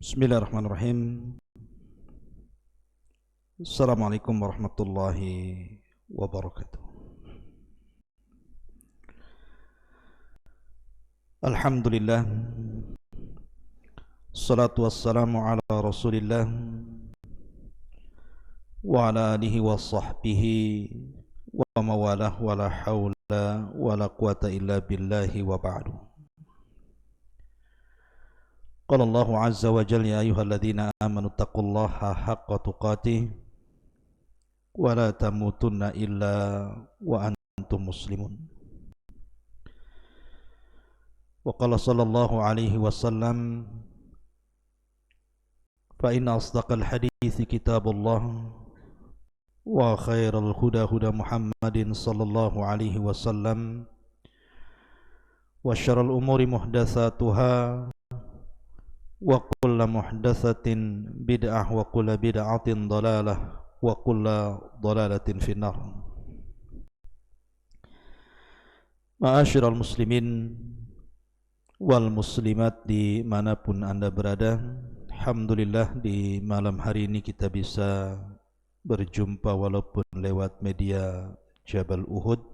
Bismillahirrahmanirrahim. Assalamualaikum warahmatullahi wabarakatuh. Alhamdulillah. Salatu wassalamu ala Rasulillah wa ala alihi wa sahbihi wa mawalah wa la hawla wa la quwata illa billahi wa ba'du. Qala Allahu azza wa jalla ya ayyuhalladzina amanu taqullaha haqqa tuqatih wa la tamutunna illa wa antum muslimun. Wa qala sallallahu alaihi wasallam fa inna asdaqal hadithi kitabullah wa khairal huda huda Muhammadin sallallahu alaihi wasallam wa syarrul umuri muhdatsatuha wa kullu muhdatsatin bid'ah wa kullu bid'atin dhalalah wa kullu dhalalatin finnar. Ma'asyiral muslimin wal muslimat dimanapun anda berada, alhamdulillah di malam hari ini kita bisa berjumpa walaupun lewat media Jabal Uhud.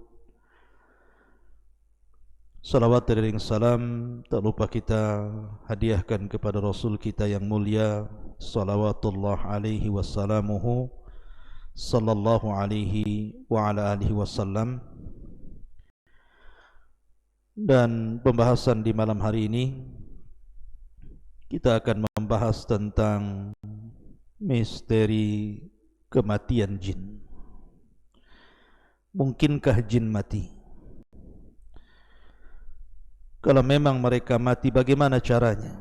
Salawat dan salam tak lupa kita hadiahkan kepada Rasul kita yang mulia, salawatullah alaihi wassalamuhu sallallahu alaihi wa ala alihi wasallam. Dan pembahasan di malam hari ini kita akan membahas tentang misteri kematian jin. Mungkinkah jin mati? Kalau memang mereka mati, bagaimana caranya?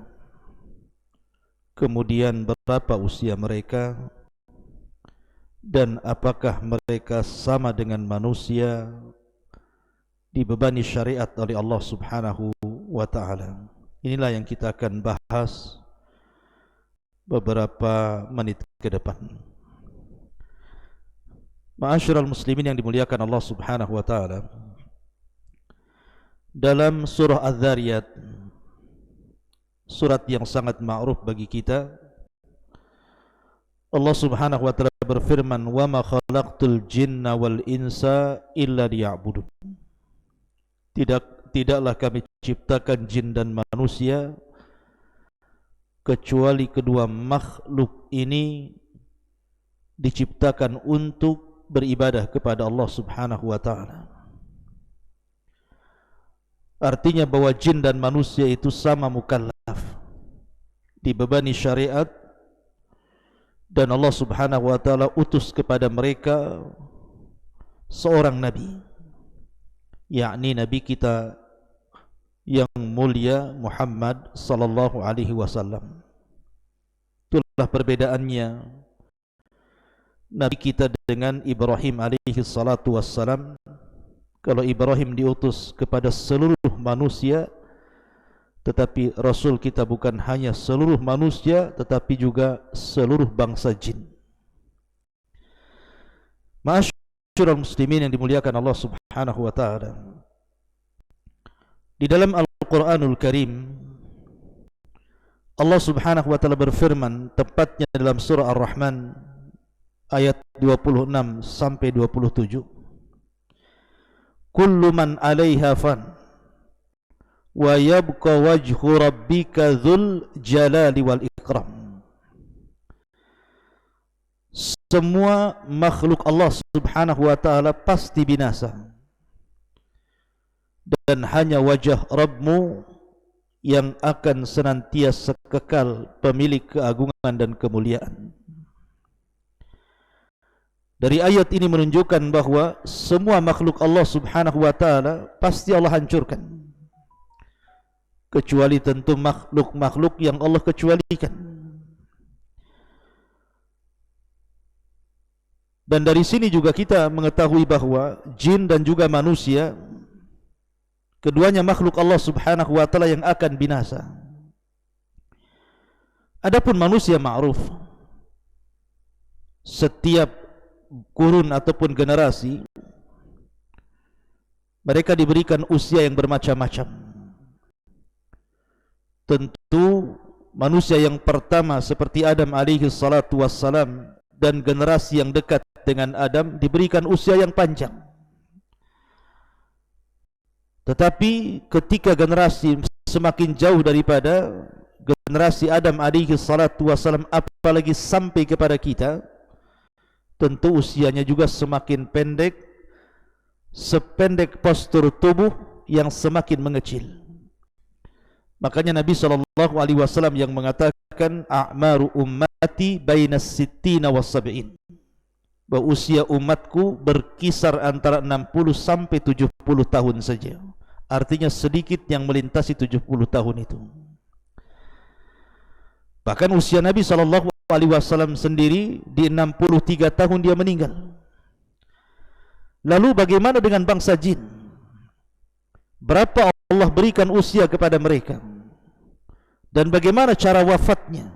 Kemudian berapa usia mereka? Dan apakah mereka sama dengan manusia dibebani syariat oleh Allah Subhanahu wa ta'ala? Inilah yang kita akan bahas beberapa menit ke depan. Ma'asyiral muslimin yang dimuliakan Allah Subhanahu wa ta'ala, dalam surah Az-Zariyat, surat yang sangat ma'ruf bagi kita, Allah Subhanahu wa ta'ala berfirman, "Wa ma khalaqtul jinna wal insa illa liya'budun." Tidaklah kami ciptakan jin dan manusia kecuali kedua makhluk ini diciptakan untuk beribadah kepada Allah Subhanahu wa ta'ala. Artinya bahwa jin dan manusia itu sama mukallaf, dibebani syariat, dan Allah Subhanahu wa ta'ala utus kepada mereka seorang nabi, yakni nabi kita yang mulia Muhammad sallallahu alaihi wasallam. Itulah perbedaannya nabi kita dengan Ibrahim alaihi salatu wassalam. Kalau Ibrahim diutus kepada seluruh manusia, tetapi Rasul kita bukan hanya seluruh manusia, tetapi juga seluruh bangsa jin. Ma'asyiral muslimin yang dimuliakan Allah Subhanahu wa ta'ala, di dalam Al-Quranul Karim Allah Subhanahu wa ta'ala berfirman, tepatnya dalam surah Ar-Rahman ayat 26 sampai 27, kullu man 'alaiha fan wa yabqa wajhu rabbika dzul jalali wal ikram. Semua makhluk Allah Subhanahu wa ta'ala pasti binasa, dan hanya wajah Rabbmu yang akan senantiasa kekal, pemilik keagungan dan kemuliaan. Dari ayat ini menunjukkan bahawa semua makhluk Allah Subhanahu wa ta'ala pasti Allah hancurkan, kecuali tentu makhluk-makhluk yang Allah kecualikan. Dan dari sini juga kita mengetahui bahawa jin dan juga manusia, keduanya makhluk Allah Subhanahu wa ta'ala yang akan binasa. Adapun manusia ma'ruf, setiap kurun ataupun generasi mereka diberikan usia yang bermacam-macam. Tentu manusia yang pertama seperti Adam alaihi salatu wassalam dan generasi yang dekat dengan Adam diberikan usia yang panjang. Tetapi ketika generasi semakin jauh daripada generasi Adam alaihi salatu wassalam, apalagi sampai kepada kita, tentu usianya juga semakin pendek, sependek postur tubuh yang semakin mengecil. Makanya Nabi SAW yang mengatakan a'maru ummati bainas sittina was sab'in, bahwa usia umatku berkisar antara 60 sampai 70 tahun saja. Artinya sedikit yang melintasi 70 tahun itu. Bahkan usia Nabi SAW sendiri di 63 tahun dia meninggal. Lalu bagaimana dengan bangsa jin? Berapa Allah berikan usia kepada mereka? Dan bagaimana cara wafatnya?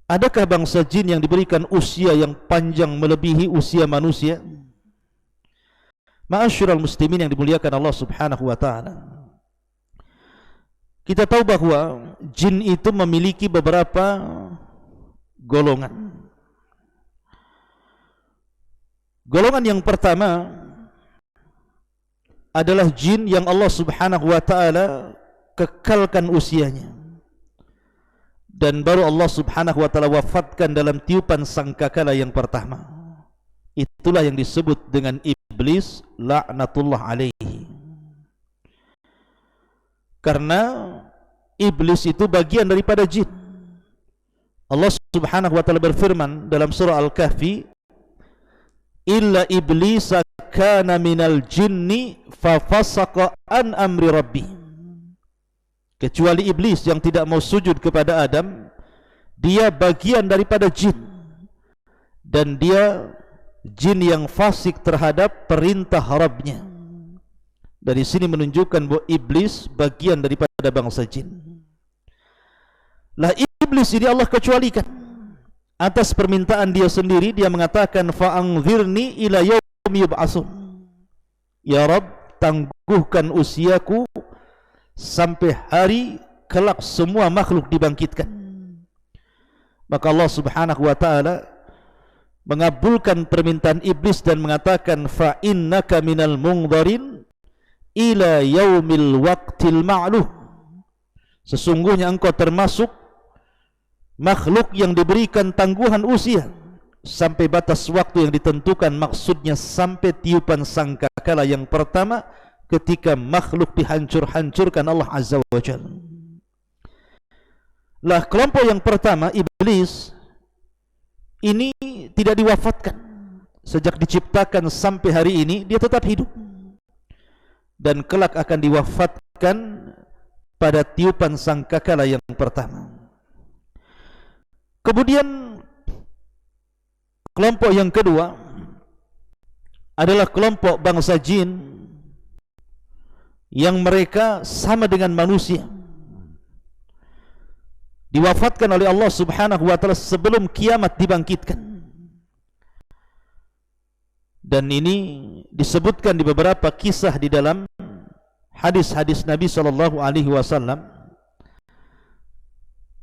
Adakah bangsa jin yang diberikan usia yang panjang melebihi usia manusia? Ma'asyiral muslimin yang dimuliakan Allah Subhanahu wa taala. Kita tahu bahwa jin itu memiliki beberapa golongan. Golongan yang pertama adalah jin yang Allah Subhanahu wa taala kekalkan usianya, dan baru Allah Subhanahu wa taala wafatkan dalam tiupan sangkakala yang pertama. Itulah yang disebut dengan iblis laknatullah alaihi. Karena iblis itu bagian daripada jin. Allah Subhanahu wa taala berfirman dalam surah Al-Kahfi, illa iblis kana minal jinni fa fasaqa an amri rabbih. Kecuali iblis yang tidak mau sujud kepada Adam, dia bagian daripada jin, dan dia jin yang fasik terhadap perintah Rabbnya. Dari sini menunjukkan bahwa iblis bagian daripada bangsa jin. Lah iblis ini Allah kecualikan atas permintaan dia sendiri. Dia mengatakan fa'anzirni ila yaumi yub'atsun, ya Rabb, tangguhkan usiaku sampai hari kelak semua makhluk dibangkitkan. Maka Allah Subhanahu wa taala mengabulkan permintaan iblis dan mengatakan fa innaka minal mungdharin ila yaumil waqtil ma'luh. Sesungguhnya engkau termasuk makhluk yang diberikan tangguhan usia sampai batas waktu yang ditentukan. Maksudnya sampai tiupan sangkakala yang pertama, ketika makhluk dihancur-hancurkan Allah Azza wa Jalla. Lah kelompok yang pertama, iblis, ini tidak diwafatkan. Sejak diciptakan sampai hari ini dia tetap hidup, dan kelak akan diwafatkan pada tiupan sangkakala yang pertama. Kemudian kelompok yang kedua adalah kelompok bangsa jin yang mereka sama dengan manusia, diwafatkan oleh Allah Subhanahu wa taala sebelum kiamat dibangkitkan. Dan ini disebutkan di beberapa kisah di dalam hadis-hadis Nabi sallallahu alaihi wasallam.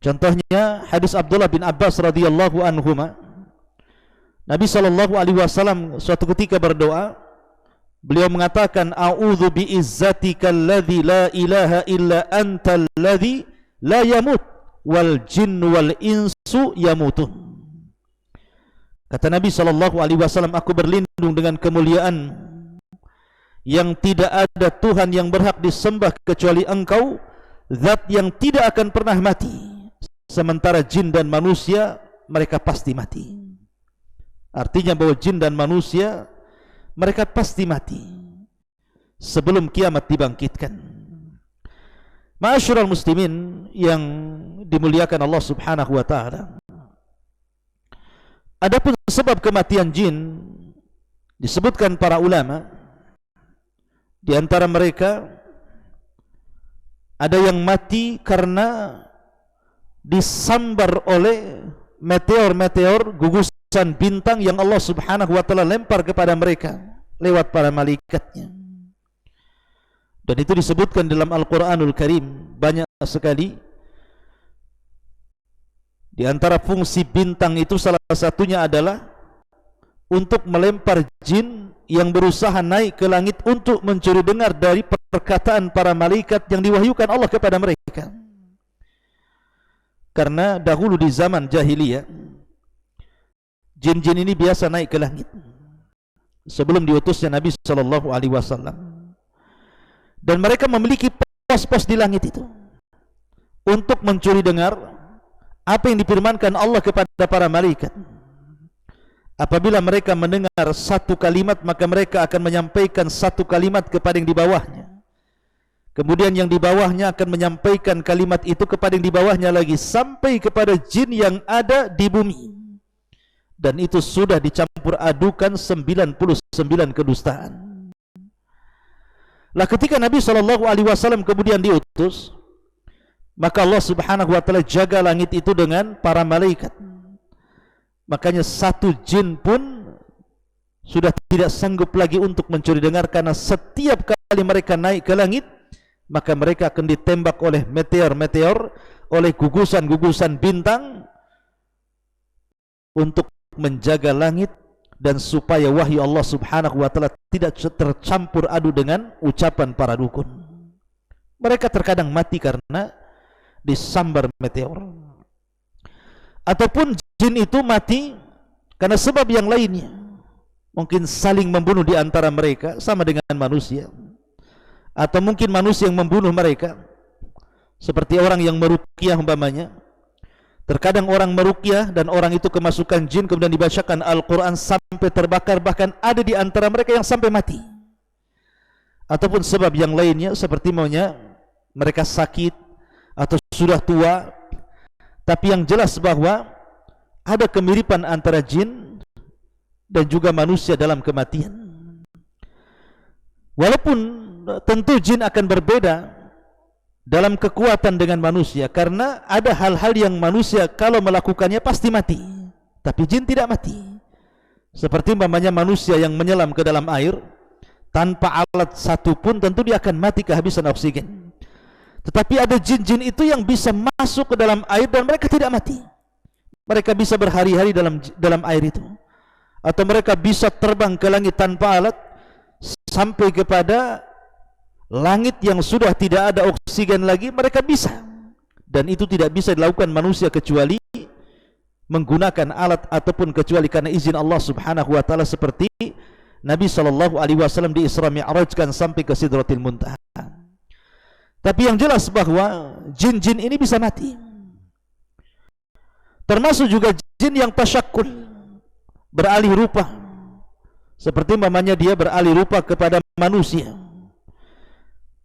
Contohnya hadis Abdullah bin Abbas radhiyallahu anhuma. Nabi sallallahu alaihi wasallam suatu ketika berdoa, beliau mengatakan a'udzu bi'izzatikal ladzi la ilaha illa antal ladzi la yamut wal jinnu wal insu yamutun. Kata Nabi SAW, aku berlindung dengan kemuliaan yang tidak ada Tuhan yang berhak disembah kecuali Engkau, zat yang tidak akan pernah mati, sementara jin dan manusia mereka pasti mati. Artinya bahwa jin dan manusia mereka pasti mati sebelum kiamat dibangkitkan. Ma'asyiral muslimin yang dimuliakan Allah Subhanahu wa taala. Adapun sebab kematian jin disebutkan para ulama, di antara mereka ada yang mati karena disambar oleh meteor-meteor, gugusan bintang yang Allah Subhanahu wa taala lempar kepada mereka lewat para malaikatnya. Dan itu disebutkan dalam Al-Quranul Karim banyak sekali Di antara fungsi bintang itu salah satunya adalah untuk melempar jin yang berusaha naik ke langit untuk mencuri dengar dari perkataan para malaikat yang diwahyukan Allah kepada mereka. Karena dahulu di zaman jahiliyah, jin-jin ini biasa naik ke langit sebelum diutusnya Nabi SAW, dan mereka memiliki pos-pos di langit itu untuk mencuri dengar apa yang difirmankan Allah kepada para malaikat. Apabila mereka mendengar satu kalimat, maka mereka akan menyampaikan satu kalimat kepada yang di bawahnya. Kemudian yang di bawahnya akan menyampaikan kalimat itu kepada yang di bawahnya lagi, sampai kepada jin yang ada di bumi. Dan itu sudah dicampur adukan 99 kedustaan. Lah ketika Nabi SAW kemudian diutus, maka Allah Subhanahu wa taala jaga langit itu dengan para malaikat. Makanya satu jin pun sudah tidak sanggup lagi untuk mencuri dengar, karena setiap kali mereka naik ke langit, maka mereka akan ditembak oleh meteor-meteor, oleh gugusan-gugusan bintang untuk menjaga langit dan supaya wahyu Allah Subhanahu wa taala tidak tercampur adu dengan ucapan para dukun. Mereka terkadang mati karena disambar meteor, ataupun jin itu mati karena sebab yang lainnya, mungkin saling membunuh di antara mereka sama dengan manusia, atau mungkin manusia yang membunuh mereka, seperti orang yang meruqyah umpamanya. Terkadang orang meruqyah dan orang itu kemasukan jin, kemudian dibacakan Al-Quran sampai terbakar, bahkan ada di antara mereka yang sampai mati. Ataupun sebab yang lainnya, seperti maunya mereka sakit atau sudah tua. Tapi yang jelas bahwa ada kemiripan antara jin dan juga manusia dalam kematian. Walaupun tentu jin akan berbeda dalam kekuatan dengan manusia, karena ada hal-hal yang manusia kalau melakukannya pasti mati, tapi jin tidak mati. Seperti umpamanya manusia yang menyelam ke dalam air tanpa alat satu pun, tentu dia akan mati kehabisan oksigen. Tetapi ada jin-jin itu yang bisa masuk ke dalam air dan mereka tidak mati. Mereka bisa berhari-hari dalam air itu, atau mereka bisa terbang ke langit tanpa alat sampai kepada langit yang sudah tidak ada oksigen lagi. Mereka bisa, dan itu tidak bisa dilakukan manusia kecuali menggunakan alat ataupun kecuali karena izin Allah Subhanahu wa taala, seperti Nabi SAW di Isra Mi'rajkan sampai ke Sidratil Muntaha. Tapi yang jelas bahwa jin-jin ini bisa mati. Termasuk juga jin yang tasyakul, beralih rupa. Seperti umpamanya dia beralih rupa kepada manusia.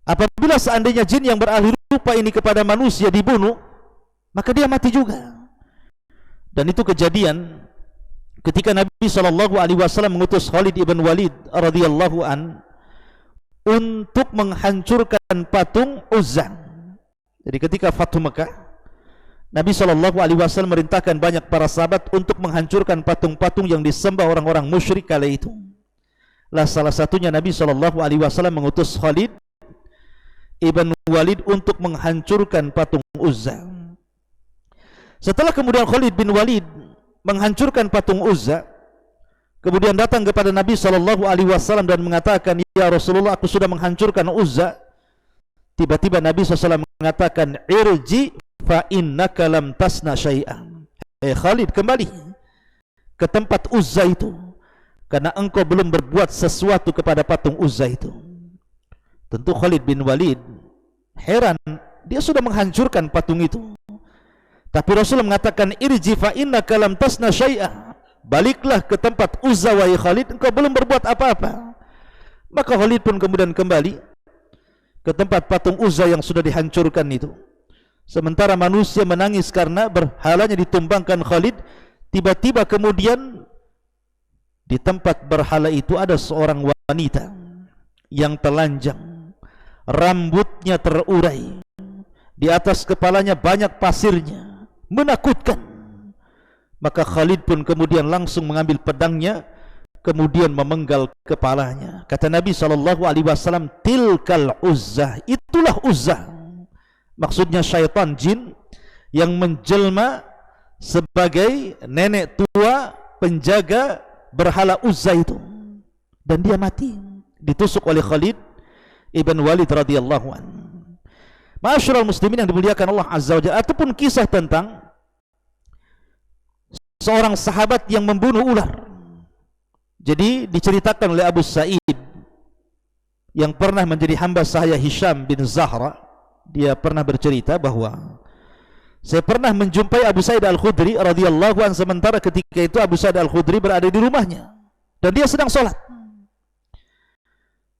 Apabila seandainya jin yang beralih rupa ini kepada manusia dibunuh, maka dia mati juga. Dan itu kejadian ketika Nabi SAW mengutus Khalid ibn Walid radhiyallahu an untuk menghancurkan patung Uzza. Jadi ketika Fathu Mekah, Nabi SAW merintahkan banyak para sahabat untuk menghancurkan patung-patung yang disembah orang-orang musyrik kala itu. Lah salah satunya Nabi SAW mengutus Khalid ibn Walid untuk menghancurkan patung Uzza. Setelah kemudian Khalid bin Walid menghancurkan patung Uzza, kemudian datang kepada Nabi SAW dan mengatakan, "Ya Rasulullah, aku sudah menghancurkan Uzza." Tiba-tiba Nabi SAW mengatakan, "Irji fa innaka lam tasna syai'an." Khalid, kembali ke tempat Uzza itu, karena engkau belum berbuat sesuatu kepada patung Uzza itu. Tentu Khalid bin Walid heran, dia sudah menghancurkan patung itu. Tapi Rasulullah mengatakan, "Irji fa innaka lam tasna syai'an." Baliklah ke tempat Uzza wahai Khalid, engkau belum berbuat apa-apa. Maka Khalid pun kemudian kembali ke tempat patung Uzza yang sudah dihancurkan itu. Sementara manusia menangis karena berhalanya ditumbangkan Khalid. Tiba-tiba kemudian di tempat berhala itu ada seorang wanita yang telanjang, rambutnya terurai, di atas kepalanya banyak pasirnya, menakutkan. Maka Khalid pun kemudian langsung mengambil pedangnya, kemudian memenggal kepalanya. Kata Nabi SAW, "Tilkal Uzzah." Itulah Uzzah. Maksudnya syaitan jin yang menjelma sebagai nenek tua penjaga berhala Uzza itu, dan dia mati ditusuk oleh Khalid ibn Walid radhiyallahu anhu. Ma'asyiral muslimin yang dimuliakan Allah azza wajalla, ataupun kisah tentang seorang sahabat yang membunuh ular. Jadi diceritakan oleh Abu Sa'id yang pernah menjadi hamba sahaya Hisham bin Zahra, dia pernah bercerita bahwa saya pernah menjumpai Abu Sa'id Al-Khudri radhiyallahu anhu, sementara ketika itu Abu Sa'id Al-Khudri berada di rumahnya dan dia sedang sholat.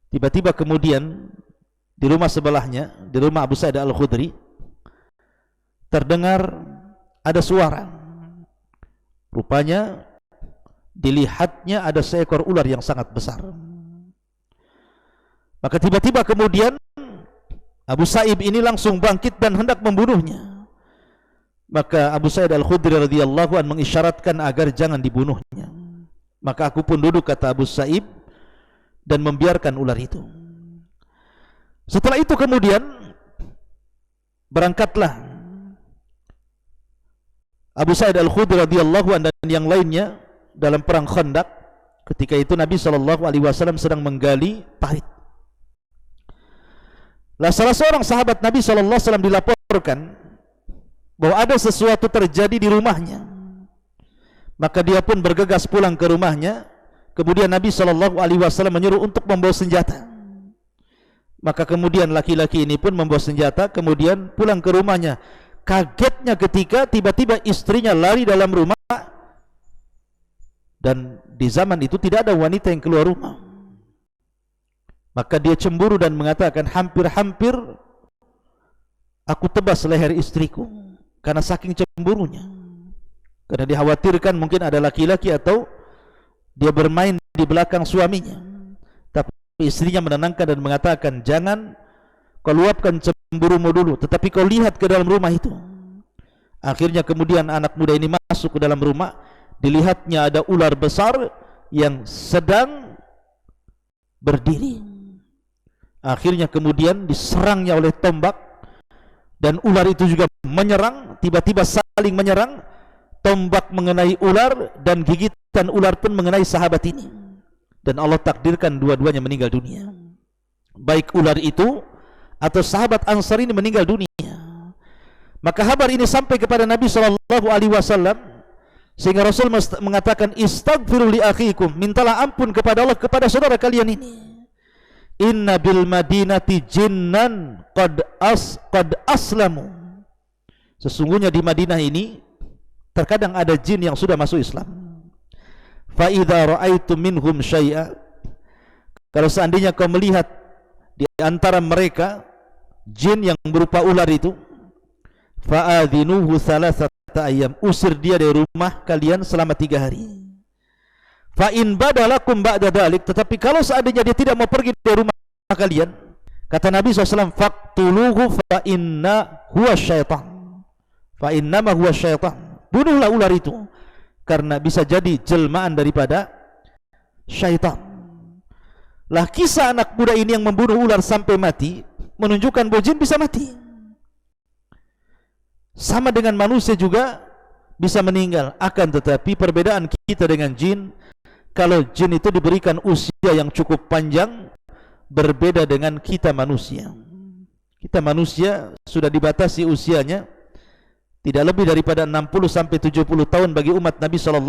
Tiba-tiba kemudian di rumah sebelahnya, di rumah Abu Sa'id Al-Khudri, terdengar ada suara. Rupanya dilihatnya ada seekor ular yang sangat besar. Maka tiba-tiba kemudian Abu Sa'id ini langsung bangkit dan hendak membunuhnya. Maka Abu Sa'id Al-Khudri radhiyallahu anhu mengisyaratkan agar jangan dibunuhnya. Maka aku pun duduk, kata Abu Sa'id, dan membiarkan ular itu. Setelah itu kemudian berangkatlah Abu Sa'id Al-Khudri radhiyallahu anhu dan yang lainnya dalam perang Khandaq. Ketika itu Nabi SAW sedang menggali parit. Lah salah seorang sahabat Nabi SAW dilaporkan bahwa ada sesuatu terjadi di rumahnya. Maka dia pun bergegas pulang ke rumahnya. Kemudian Nabi SAW menyuruh untuk membawa senjata. Maka kemudian laki-laki ini pun membawa senjata, kemudian pulang ke rumahnya. Kagetnya ketika tiba-tiba istrinya lari dalam rumah, dan di zaman itu tidak ada wanita yang keluar rumah. Maka dia cemburu dan mengatakan, hampir-hampir aku tebas leher istriku karena saking cemburunya. Karena dikhawatirkan mungkin ada laki-laki atau dia bermain di belakang suaminya. Tapi istrinya menenangkan dan mengatakan, jangan kau luapkan cemburumu dulu, tetapi kau lihat ke dalam rumah itu. Akhirnya kemudian anak muda ini masuk ke dalam rumah. Dilihatnya ada ular besar yang sedang berdiri. Akhirnya kemudian diserangnya oleh tombak, dan ular itu juga menyerang, tiba-tiba saling menyerang. Tombak mengenai ular dan gigitan ular pun mengenai sahabat ini, dan Allah takdirkan dua-duanya meninggal dunia. Baik ular itu atau sahabat Ansar ini meninggal dunia. Maka kabar ini sampai kepada Nabi SAW, sehingga Rasul mengatakan, istaghfiru li akhikum, mintalah ampun kepada Allah kepada saudara kalian ini. Inna bil madinati jinnan qad aslamu. Sesungguhnya di Madinah ini terkadang ada jin yang sudah masuk Islam. Fa idza ra'aitum minhum syai'a, kalau seandainya kau melihat di antara mereka jin yang berupa ular itu, fa'adhinuhu thalathata ayyam, usir dia dari rumah kalian selama 3 hari. Fa in badalakum ba'da dzalik, tetapi kalau seandainya dia tidak mau pergi dari rumah kalian, kata Nabi SAW, faqtuluhu fa inna huwa syaitan. Fa innama huwa syaitan. Bunuhlah ular itu, karena bisa jadi jelmaan daripada syaitan. Lah kisah anak muda ini yang membunuh ular sampai mati menunjukkan bahwa jin bisa mati. Sama dengan manusia juga bisa meninggal. Akan tetapi perbedaan kita dengan jin, kalau jin itu diberikan usia yang cukup panjang, berbeda dengan kita manusia. Kita manusia sudah dibatasi usianya tidak lebih daripada 60 sampai 70 tahun bagi umat Nabi SAW.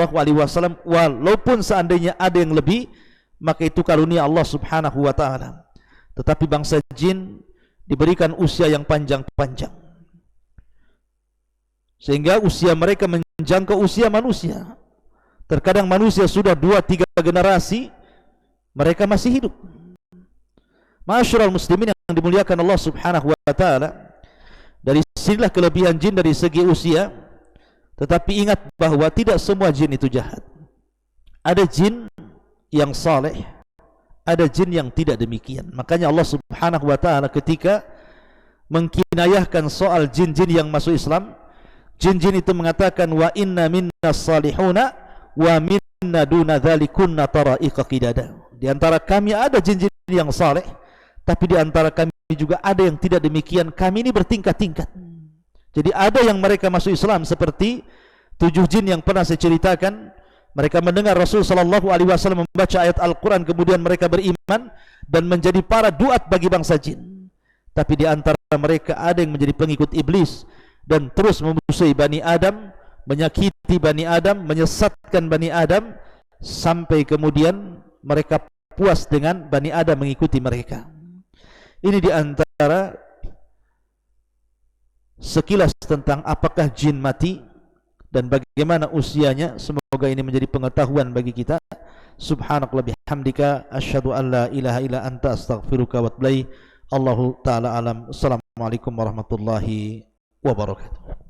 Walaupun seandainya ada yang lebih, maka itu karunia Allah Subhanahu wa taala. Tetapi bangsa jin diberikan usia yang panjang-panjang, sehingga usia mereka menjangkau usia manusia. Terkadang manusia sudah 2-3 generasi mereka masih hidup. Ma'asyiral muslimin yang dimuliakan Allah Subhanahu wa taala, dari sinilah kelebihan jin dari segi usia. Tetapi ingat bahwa tidak semua jin itu jahat. Ada jin yang saleh, ada jin yang tidak demikian. Makanya Allah Subhanahu wa taala ketika mengkinayahkan soal jin-jin yang masuk Islam, jin-jin itu mengatakan, wa inna minna salihuna wa minna duna dzalikunna tara'iqa qidada. Di antara kami ada jin-jin yang saleh, tapi di antara kami juga ada yang tidak demikian. Kami ini bertingkat-tingkat. Jadi ada yang mereka masuk Islam seperti 7 jin yang pernah saya ceritakan, mereka mendengar Rasul sallallahu alaihi wasallam membaca ayat Al-Quran, kemudian mereka beriman dan menjadi para duat bagi bangsa jin. Tapi di antara mereka ada yang menjadi pengikut iblis dan terus memusuhi Bani Adam, menyakiti Bani Adam, menyesatkan Bani Adam, sampai kemudian mereka puas dengan Bani Adam mengikuti mereka. Ini di antara sekilas tentang apakah jin mati dan bagaimana usianya. Semoga ini menjadi pengetahuan bagi kita. Subhanakallah bihamdika asyhadu an la ilaha illa anta astaghfiruka wa atubu ilaik. Allahu taala alam. Assalamualaikum warahmatullahi wabarakatuh.